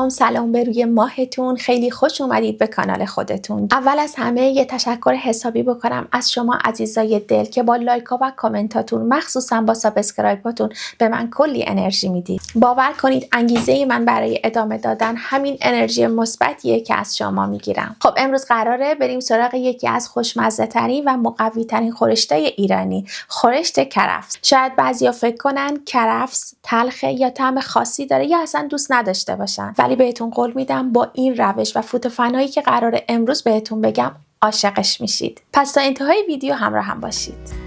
سلام به روی ماهتون. خیلی خوش اومدید به کانال خودتون. اول از همه یه تشکر حسابی بکنم از شما عزیزای دل که با لایک و کامنتاتون، مخصوصا با سابسکرایباتون به من کلی انرژی میدید. باور کنید انگیزه من برای ادامه دادن همین انرژی مثبتیه که از شما میگیرم. خب امروز قراره بریم سراغ یکی از خوشمزه ترین و مقوی ترین خورشتای ایرانی، خورشت کرفس. شاید بعضیا فکر کنن کرفس تلخه یا طعم خاصی داره یا اصلا دوست نداشته باشن، ولی بهتون قول میدم با این روش و فوت فنایی که قراره امروز بهتون بگم عاشقش میشید. پس تا انتهای ویدیو همراه هم باشید.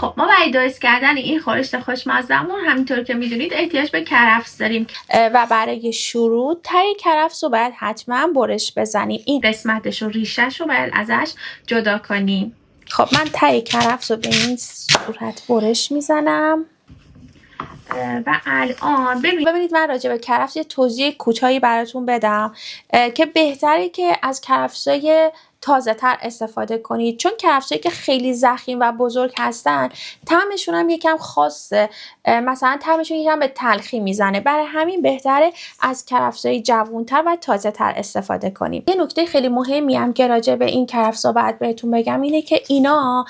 خب ما برای درست کردن این خورشت خوشمزه‌مون همینطور که میدونید احتیاج به کرفس داریم و برای شروع تای کرفس رو باید حتما برش بزنیم. این قسمتش و ریشش رو باید ازش جدا کنیم. خب من تای کرفس رو به این صورت برش میزنم و الان ببینید من راجع به کرفس یه توضیح کوتاهی براتون بدم که بهتره که از کرفسای تازه تر استفاده کنید، چون کرفسایی که خیلی ضخیم و بزرگ هستن طعمشون هم یکم خاصه، مثلا طعمشون یکم به تلخی میزنه. برای همین بهتره از کرفسای جوانتر و تازه تر استفاده کنیم. یه نکته خیلی مهمی هم که راجع به این کرفسا باید بهتون بگم اینه که اینا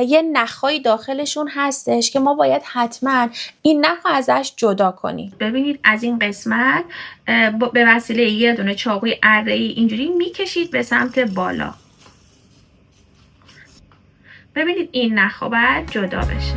یه نخایی داخلشون هستش که ما باید حتما این نخ ازش جدا کنیم. ببینید از این قسمت به وسیله یه دونه چاقوی اره‌ای اینجوری میکشید به سمت بالا. ببینید این نخ باید جدا بشه.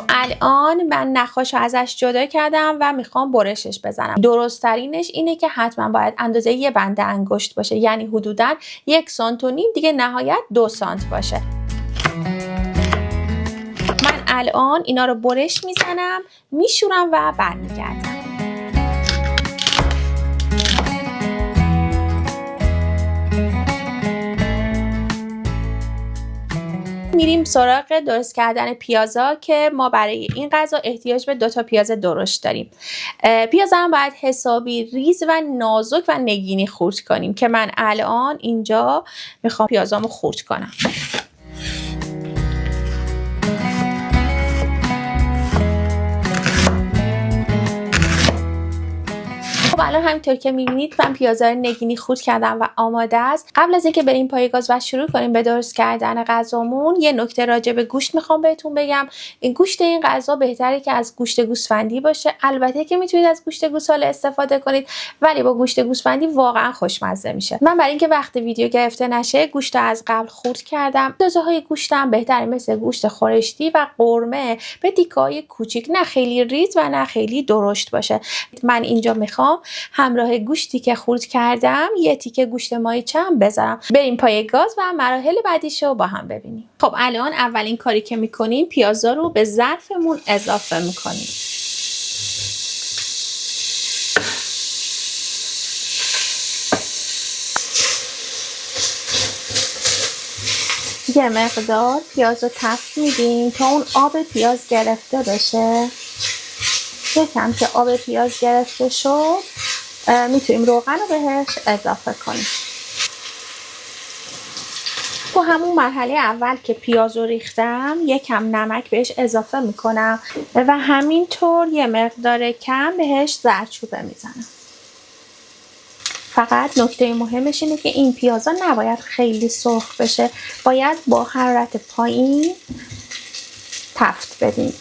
الان من نخاشو ازش جدا کردم و میخوام برشش بزنم. درست ترینش اینه که حتما باید اندازه یه بند انگشت باشه، یعنی حدوداً 1.5 سانت دیگه نهایت 2 سانت باشه. من الان اینا رو برش میزنم، میشورم و برمیگردم. میریم سراغ درست کردن پیازا که ما برای این غذا احتیاج به 2 تا پیاز درشت داریم. پیازا هم باید حسابی ریز و نازک و نگینی خورد کنیم که من الان اینجا میخوام پیازامو خورد کنم. الان همینطور که میبینید من پیازا رو نگینی خورد کردم و آماده است. قبل از اینکه بریم پای گاز و شروع کنیم به درست کردن غذامون، یه نکته راجع به گوشت میخوام بهتون بگم. این گوشت این غذا بهتره که از گوشت گوسفندی باشه. البته که میتونید از گوشت گوساله استفاده کنید، ولی با گوشت گوسفندی واقعا خوشمزه میشه. من برای اینکه وقت ویدیو گرفته نشه گوشت رو از قبل خورد کردم. اندازه‌های گوشتم بهتره مثل گوشت خورشتی و قرمه به تیکه‌های کوچیک، نه خیلی ریز و نه خیلی درشت باشه. من اینجا میخوام همراه گوشتی که خورد کردم یه تیکه گوشت ماهیچه هم بذارم. بریم پای گاز و مراحل بعدیشو با هم ببینیم. خب الان اولین کاری که میکنیم پیازا رو به ظرفمون اضافه میکنیم. یه مقدار پیاز رو تفت میدیم تا اون آب پیاز گرفته بشه. یکم که آب پیاز گرفته شد میتونیم روغن رو بهش اضافه کنیم. تو همون مرحله اول که پیاز رو ریختم یکم نمک بهش اضافه میکنم و همینطور یه مقدار کم بهش زردچوبه میزنم. فقط نکته مهمش اینه که این پیازا نباید خیلی سرخ بشه، باید با حرارت پایین تفت بدیم.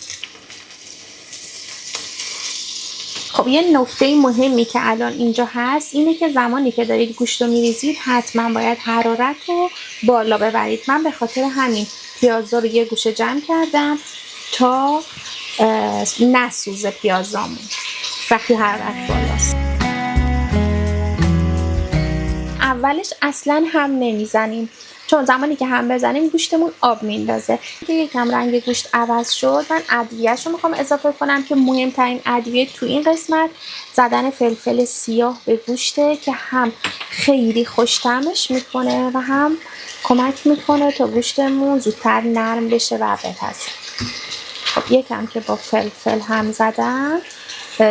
خب یه نکته مهمی که الان اینجا هست اینه که زمانی که دارید گوشت رو میریزید حتما باید حرارت رو بالا ببرید. من به خاطر همین پیازا رو یه گوشه جمع کردم تا نسوزه پیازامون وقتی حرارت بالاست. اولش اصلا هم نمیزنیم، چون زمانی که هم بزنیم گوشتمون آب میندازه. که یکم رنگ گوشت عوض شد، من ادویه‌اش رو میخوام اضافه کنم که مهمترین ادویه تو این قسمت زدن فلفل سیاه به گوشته که هم خیلی خوش طعمش میکنه و هم کمک میکنه تا گوشتمون زودتر نرم بشه و بپزه. خب یکم که با فلفل هم زدم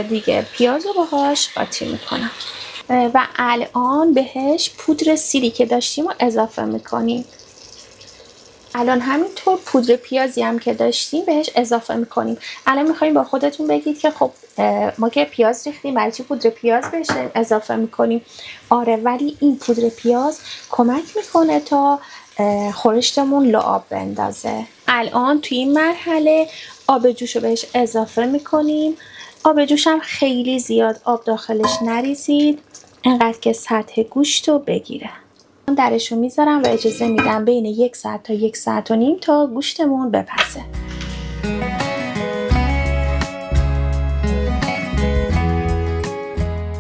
دیگه پیاز رو باهاش قاطی میکنم و الان بهش پودر سیری که داشتیم رو اضافه میکنیم. الان همینطور پودر پیازی هم که داشتیم بهش اضافه میکنیم. الان میخوایم با خودتون بگید که خب ما که پیاز ریختیم برای چی پودر پیاز بهش اضافه میکنیم؟ آره، ولی این پودر پیاز کمک میکنه تا خورشتمون لعاب بندازه. الان توی این مرحله آب جوش رو بهش اضافه میکنیم. آب جوش هم خیلی زیاد آب داخلش نریزید، انقدر که سطح گوشت رو بگیره. درشو میذارم و اجازه میدم بین 1 ساعت تا 1 ساعت و نیم تا گوشتمون بپزه.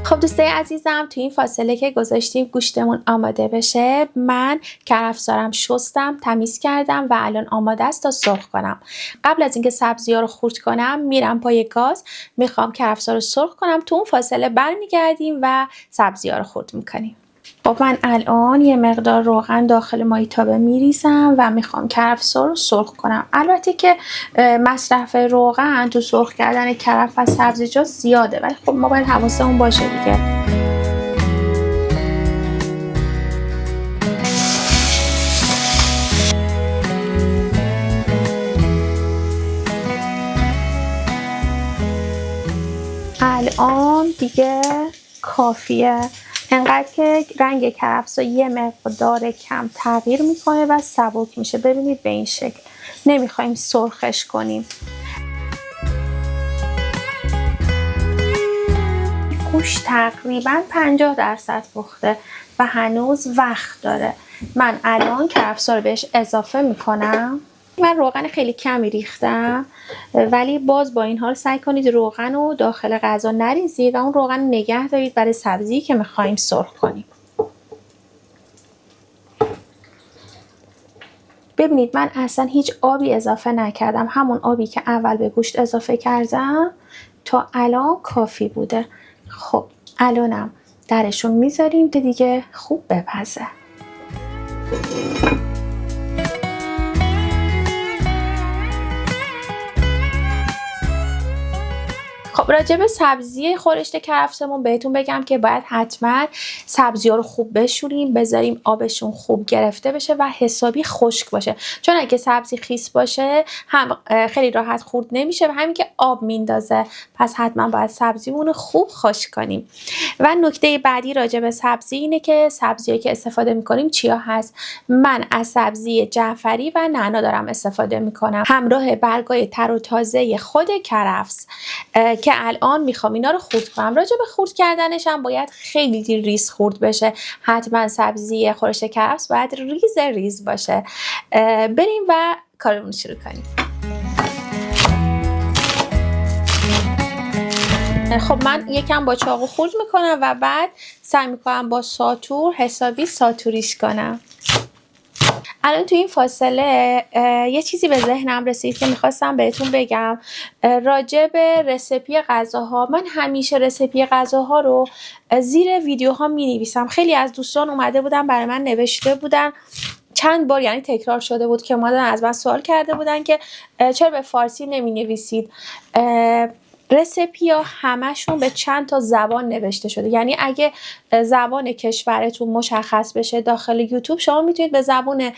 خب دوستای عزیزم، تو این فاصله که گذاشتیم گوشتمون آماده بشه، من کرفسارم شستم، تمیز کردم و الان آماده است تا سرخ کنم. قبل از اینکه سبزی‌ها رو خورد کنم میرم پای گاز، میخوام کرفسار رو سرخ کنم. تو اون فاصله برمیگردیم و سبزی‌ها رو خورد میکنیم. خب من الان یه مقدار روغن داخل مایتابه میریزم و میخوام کرفسار رو سرخ کنم. البته که مصرف روغن تو سرخ کردن کرفس و سبزیجات زیاده، ولی خب ما باید حواسمون باشه دیگه. الان دیگه کافیه، انقدر که رنگ کرفسا یه مقدار کم تغییر میکنه و سبک میشه. ببینید به این شکل، نمیخوایم سرخش کنیم. گوشت تقریبا 50% پخته و هنوز وقت داره. من الان کرفسا رو بهش اضافه میکنم. من روغن خیلی کمی ریختم، ولی باز با این حال سعی کنید روغن رو داخل غذا نریزید و اون روغن نگه دارید برای سبزی که میخوایم سرخ کنیم. ببینید من اصلا هیچ آبی اضافه نکردم، همون آبی که اول به گوشت اضافه کردم تا الان کافی بوده. خب الانم درشو میذاریم دیگه خوب بپزه. خب راجع به سبزی خورشت کرفسمون بهتون بگم که باید حتما سبزی‌ها رو خوب بشوریم، بذاریم آبشون خوب گرفته بشه و حسابی خشک باشه، چون اگه سبزی خیس باشه هم خیلی راحت خورد نمیشه و همین که آب میندازه. پس حتما باید سبزیمون رو خوب خشک کنیم. و نکته بعدی راجع به سبزی اینه که سبزی‌هایی که استفاده می‌کنیم چیا هست. من از سبزی جعفری و نعنا دارم استفاده می‌کنم همراه برگای تر و تازه خود کرفس که الان میخوام اینا رو خورد کنم. راجع به خورد کردنش هم باید خیلی ریز خورد بشه. حتما سبزی خورشت کرفس باید ریز ریز باشه. بریم و کارمون شروع کنیم. خب من یکم با چاقو خورد میکنم و بعد سعی میکنم با ساتور حسابی ساتوریش کنم. الان تو این فاصله یه چیزی به ذهنم رسید که میخواستم بهتون بگم راجع به رسیپی غذاها. من همیشه رسیپی غذاها رو زیر ویدیوها مینویسم. خیلی از دوستان اومده بودن برای من نوشته بودن، چند بار یعنی تکرار شده بود که اومدن از من سوال کرده بودن که چرا به فارسی نمی نویسید. رسیپی ها همشون به چند تا زبان نوشته شده، یعنی اگه زبان کشورتون مشخص بشه داخل یوتیوب شما میتونید به زبان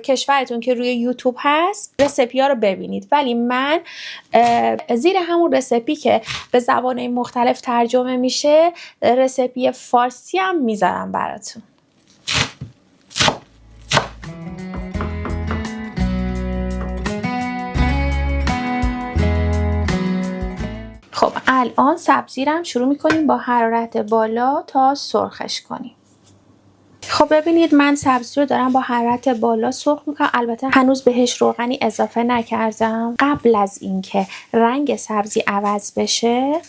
کشورتون که روی یوتیوب هست رسیپی ها رو ببینید، ولی من زیر همون رسیپی که به زبان مختلف ترجمه میشه رسیپی فارسی هم میذارم براتون. خب الان سبزی رو هم شروع میکنیم با حرارت بالا تا سرخش کنیم. خب ببینید من سبزی رو دارم با حرارت بالا سرخ میکنم. البته هنوز بهش روغنی اضافه نکردم. قبل از اینکه رنگ سبزی عوض بشه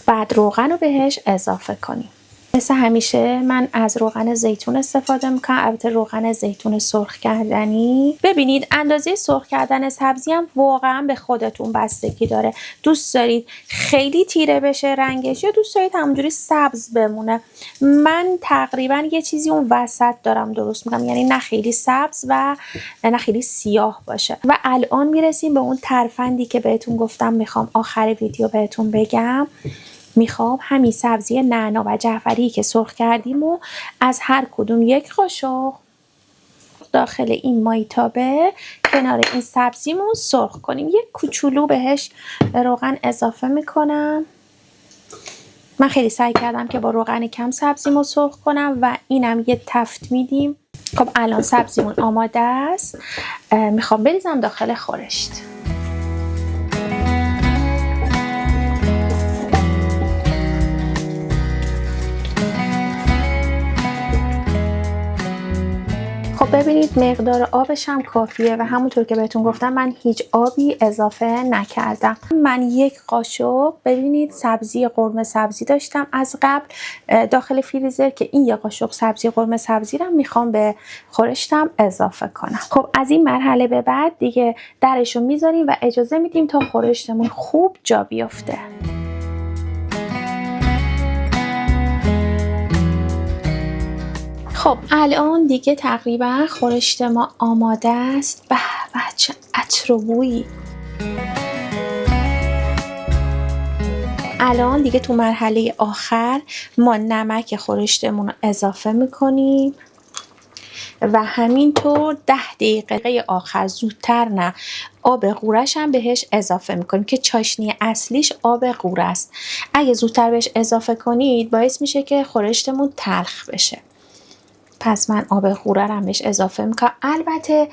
بعد روغن رو بهش اضافه کنیم. مثل همیشه من از روغن زیتون استفاده میکنم، البته روغن زیتون سرخ کردنی. ببینید اندازه سرخ کردن سبزی هم واقعا به خودتون بستگی داره. دوست دارید خیلی تیره بشه رنگش یا دوست دارید همونجوری سبز بمونه؟ من تقریبا یه چیزی اون وسط دارم درست میکنم، یعنی نه خیلی سبز و نه خیلی سیاه باشه. و الان میرسیم به اون ترفندی که بهتون گفتم میخوام آخر ویدیو بهتون بگم. میخوام همین سبزی نعنا و جعفری که سرخ کردیم و از هر کدوم یک قاشق داخل این مایتابه کنار این سبزیمون سرخ کنیم. یک کوچولو بهش روغن اضافه میکنم. من خیلی سعی کردم که با روغن کم سبزیمو سرخ کنم و اینم یه تفت میدیم. خب الان سبزیمون آماده است. میخوام بریزم داخل خورشت. خب ببینید مقدار آبش هم کافیه و همونطور که بهتون گفتم من هیچ آبی اضافه نکردم. من یک قاشق ببینید سبزی قرمه سبزی داشتم از قبل داخل فریزر که این یک قاشق سبزی قرمه سبزی رو میخوام به خورشتم اضافه کنم. خب از این مرحله به بعد دیگه درشو میذاریم و اجازه میدیم تا خورشتمون خوب جا بیفته. خب الان دیگه تقریبا خورشت ما آماده است. به چه عطر و بویی. الان دیگه تو مرحله آخر ما نمک خورشتمون رو اضافه میکنیم و همینطور 10 دقیقه آخر زودتر نه آب قورش هم بهش اضافه میکنیم که چاشنی اصلیش آب قوره است. اگه زودتر بهش اضافه کنید باعث میشه که خورشتمون تلخ بشه. پس من آب قوره رو بهش اضافه میکنم. البته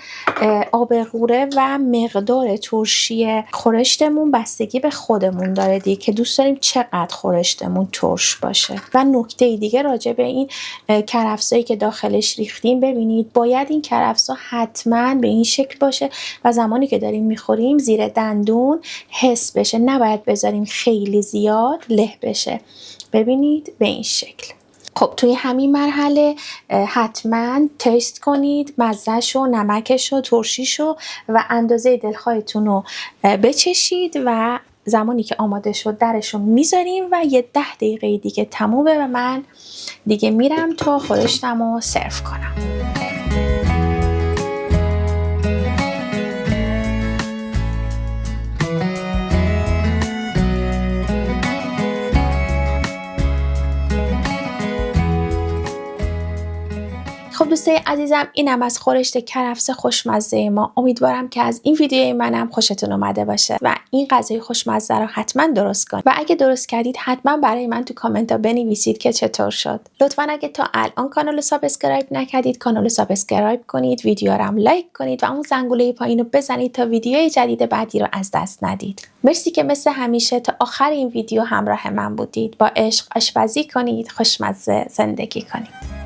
آب قوره و مقدار ترشی خورشتمون بستگی به خودمون داره دیگه که دوست داریم چقدر خورشتمون ترش باشه. و نکته دیگه راجع به این کرفسایی که داخلش ریختیم، ببینید باید این کرفسا حتما به این شکل باشه و زمانی که داریم میخوریم زیر دندون حس بشه، نباید بذاریم خیلی زیاد له بشه. ببینید به این شکل. خب توی همین مرحله حتما تست کنید مزه‌شو، نمکشو، ترشیشو و اندازه دلخواهتون رو بچشید و زمانی که آماده شد درشو میذاریم و یه 10 دقیقه دیگه تمومه و من دیگه میرم تا خورشتمو سرو کنم. خب دوستای عزیزم اینم از خورشت کرفس خوشمزه ما. امیدوارم که از این ویدیوی منم خوشتون اومده باشه و این غذای خوشمزه رو حتما درست کنید و اگه درست کردید حتما برای من تو کامنت ها بنویسید که چطور شد. لطفا اگه تا الان کانال رو سابسکرایب نکردید کانال رو سابسکرایب کنید، ویدیو رو هم لایک کنید و اون زنگوله پایین رو بزنید تا ویدیوی جدید بعدی رو از دست ندید. مرسی که مثل همیشه تا آخر این ویدیو همراه من بودید. با عشق آشپزی کنید، خوشمزه زندگی کنید.